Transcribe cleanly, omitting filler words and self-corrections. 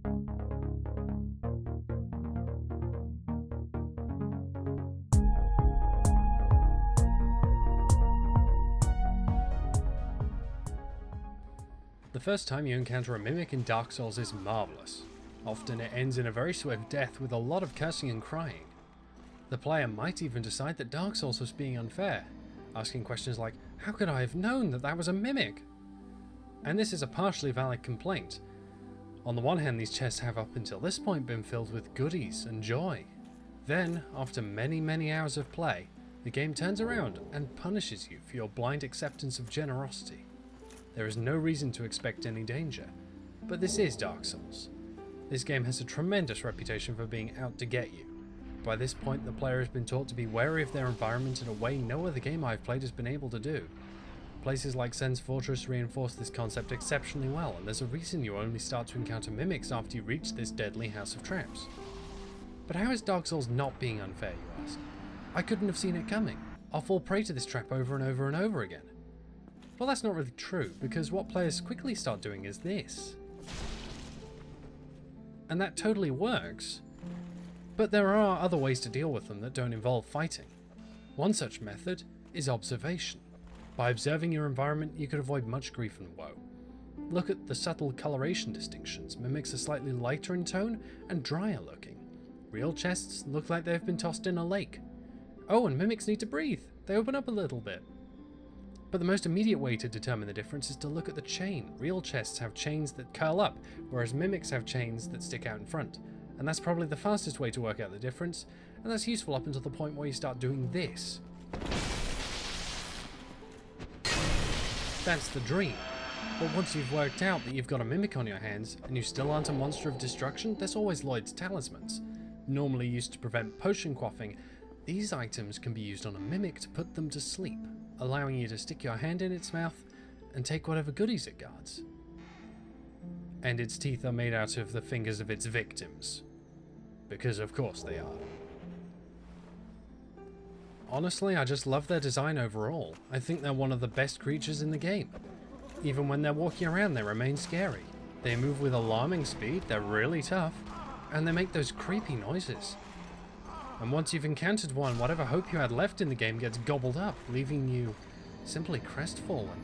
The first time you encounter a mimic in Dark Souls is marvellous. Often it ends in a very swift death with a lot of cursing and crying. The player might even decide that Dark Souls was being unfair, asking questions like, how could I have known that that was a mimic? And this is a partially valid complaint. On the one hand, these chests have up until this point been filled with goodies and joy. Then, after many hours of play, the game turns around and punishes you for your blind acceptance of generosity. There is no reason to expect any danger, but this is Dark Souls. This game has a tremendous reputation for being out to get you. By this point, the player has been taught to be wary of their environment in a way no other game I've played has been able to do. Places like Sen's Fortress reinforce this concept exceptionally well, and there's a reason you only start to encounter mimics after you reach this deadly house of traps. But how is Dark Souls not being unfair, you ask? I couldn't have seen it coming. I'll fall prey to this trap over and over and over again. Well, that's not really true, because what players quickly start doing is this. And that totally works. But there are other ways to deal with them that don't involve fighting. One such method is observation. By observing your environment, you could avoid much grief and woe. Look at the subtle coloration distinctions. Mimics are slightly lighter in tone and drier looking. Real chests look like they've been tossed in a lake. Oh, and mimics need to breathe. They open up a little bit. But the most immediate way to determine the difference is to look at the chain. Real chests have chains that curl up, whereas mimics have chains that stick out in front. And that's probably the fastest way to work out the difference, and that's useful up until the point where you start doing this. That's the dream. But once you've worked out that you've got a mimic on your hands, and you still aren't a monster of destruction, there's always Lloyd's talismans. Normally used to prevent potion quaffing, these items can be used on a mimic to put them to sleep, allowing you to stick your hand in its mouth and take whatever goodies it guards. And its teeth are made out of the fingers of its victims. Because of course they are. Honestly, I just love their design overall. I think they're one of the best creatures in the game. Even when they're walking around, they remain scary. They move with alarming speed, they're really tough, and they make those creepy noises. And once you've encountered one, whatever hope you had left in the game gets gobbled up, leaving you simply crestfallen.